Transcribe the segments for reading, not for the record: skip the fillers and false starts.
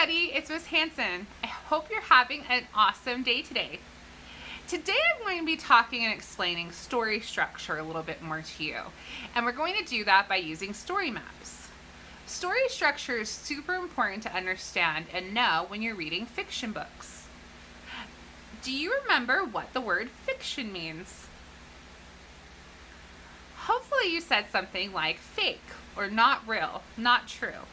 everybody, it's Miss Hansen. I hope you're having an awesome day today. Today I'm going to be talking and explaining story structure a little bit more to you. And we're going to do that by using story maps. Story structure is super important to understand and know when you're reading fiction books. Do you remember what the word fiction means? Hopefully you said something like fake or not real, not true.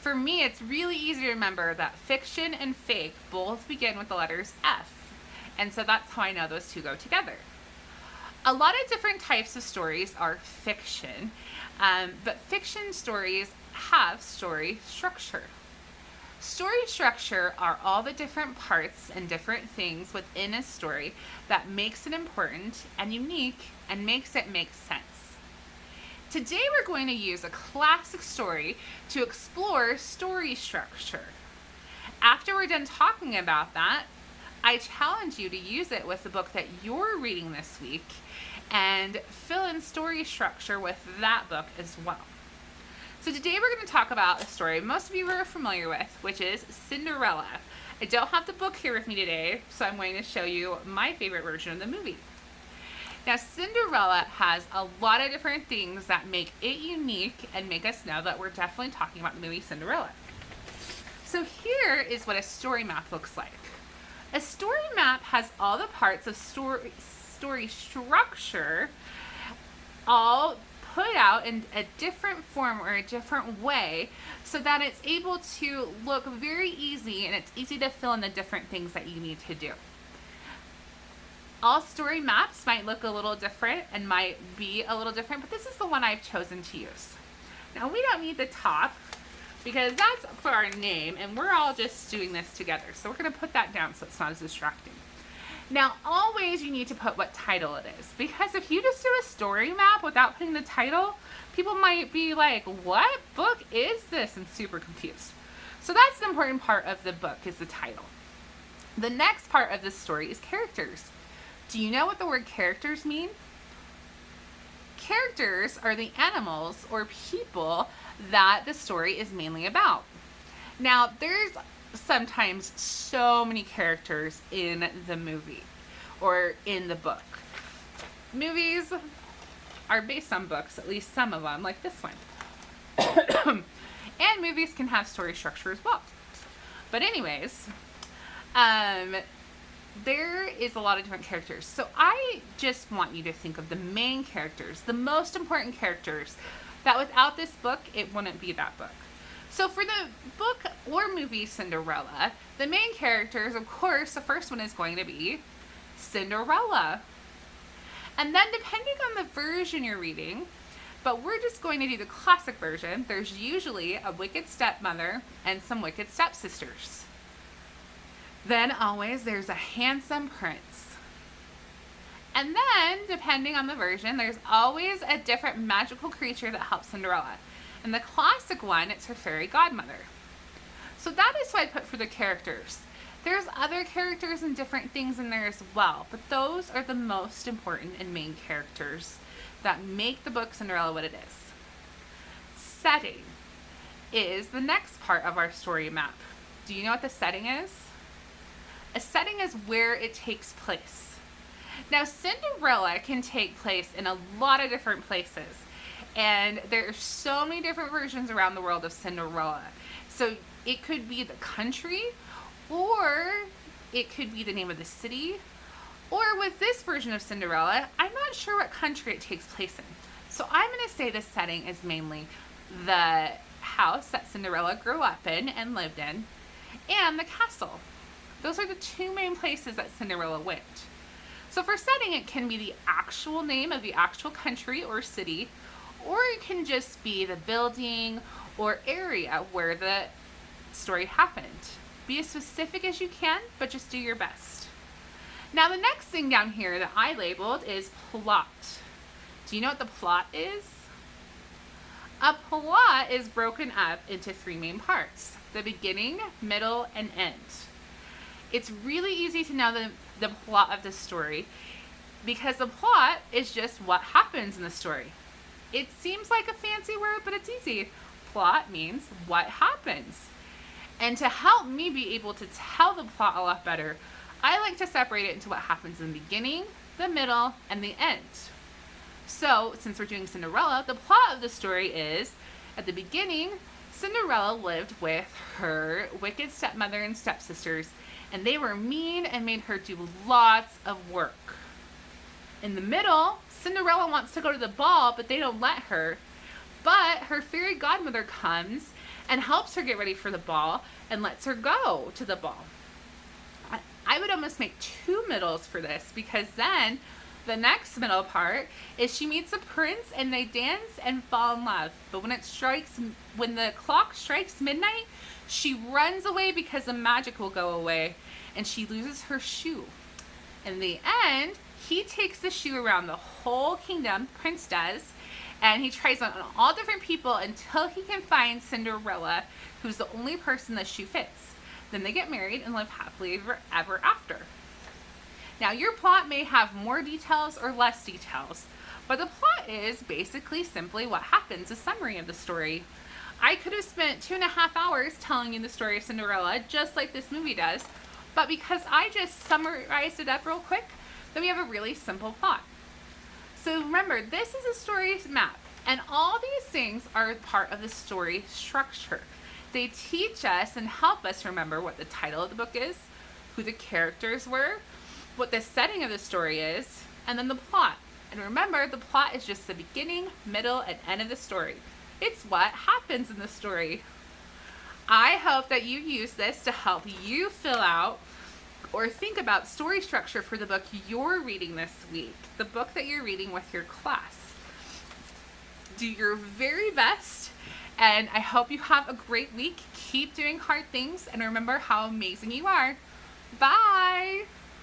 For me, it's really easy to remember that fiction and fake both begin with the letters F, and so that's how I know those two go together. A lot of different types of stories are fiction, but fiction stories have story structure. Story structure are all the different parts and different things within a story that makes it important and unique and makes it make sense. Today we're going to use a classic story to explore story structure. After we're done talking about that, I challenge you to use it with the book that you're reading this week and fill in story structure with that book as well. So today we're going to talk about a story most of you are familiar with, which is Cinderella. I don't have the book here with me today, so I'm going to show you my favorite version of the movie. Now, Cinderella has a lot of different things that make it unique and make us know that we're definitely talking about the movie Cinderella. So here is what a story map looks like. A story map has all the parts of story structure all put out in a different form or a different way so that it's able to look very easy and it's easy to fill in the different things that you need to do. All story maps might look a little different and might be a little different, but this is the one I've chosen to use. Now we don't need the top because that's for our name and we're all just doing this together. So we're gonna put that down so it's not as distracting. Now always you need to put what title it is, because if you just do a story map without putting the title, people might be like, what book is this? And super confused. So that's an important part of the book is the title. The next part of the story is characters. Do you know what the word characters mean? Characters are the animals or people that the story is mainly about. Now, there's sometimes so many characters in the movie or in the book. Movies are based on books, at least some of them, like this one. And movies can have story structure as well. But anyways, there is a lot of different characters. So I just want you to think of the main characters, the most important characters, that without this book, it wouldn't be that book. So for the book or movie Cinderella, the main characters, of course, the first one is going to be Cinderella. And then depending on the version you're reading, but we're just going to do the classic version, there's usually a wicked stepmother and some wicked stepsisters. Then always there's a handsome prince. And then, depending on the version, there's always a different magical creature that helps Cinderella. In the classic one, it's her fairy godmother. So that is what I put for the characters. There's other characters and different things in there as well, but those are the most important and main characters that make the book Cinderella what it is. Setting is the next part of our story map. Do you know what the setting is? A setting is where it takes place. Now, Cinderella can take place in a lot of different places, and there are so many different versions around the world of Cinderella. So it could be the country, or it could be the name of the city, or with this version of Cinderella, I'm not sure what country it takes place in. So I'm going to say the setting is mainly the house that Cinderella grew up in and lived in, and the castle. Those are the two main places that Cinderella went. So for setting, it can be the actual name of the actual country or city, or it can just be the building or area where the story happened. Be as specific as you can, but just do your best. Now the next thing down here that I labeled is plot. Do you know what the plot is? A plot is broken up into three main parts: the beginning, middle, and end. It's really easy to know the plot of the story because the plot is just what happens in the story. It seems like a fancy word, but it's easy. Plot means what happens. And to help me be able to tell the plot a lot better, I like to separate it into what happens in the beginning, the middle, and the end. So, since we're doing Cinderella, the plot of the story is, at the beginning, Cinderella lived with her wicked stepmother and stepsisters, and they were mean and made her do lots of work. In the middle, Cinderella wants to go to the ball, but they don't let her. But her fairy godmother comes and helps her get ready for the ball and lets her go to the ball. I would almost make two middles for this, because then the next middle part is she meets a prince and they dance and fall in love. But when the clock strikes midnight, she runs away because the magic will go away, and she loses her shoe. In the end, he takes the shoe around the whole kingdom, the prince does, and he tries on all different people until he can find Cinderella, who's the only person the shoe fits. Then they get married and live happily ever after. Now, your plot may have more details or less details, but the plot is basically simply what happens, a summary of the story. I could have spent 2.5 hours telling you the story of Cinderella, just like this movie does, but because I just summarized it up real quick, then we have a really simple plot. So remember, this is a story map, and all these things are part of the story structure. They teach us and help us remember what the title of the book is, who the characters were, what the setting of the story is, and then the plot. And remember, the plot is just the beginning, middle, and end of the story. It's what happens in the story. I hope that you use this to help you fill out or think about story structure for the book you're reading this week, the book that you're reading with your class. Do your very best, and I hope you have a great week. Keep doing hard things, and remember how amazing you are. Bye!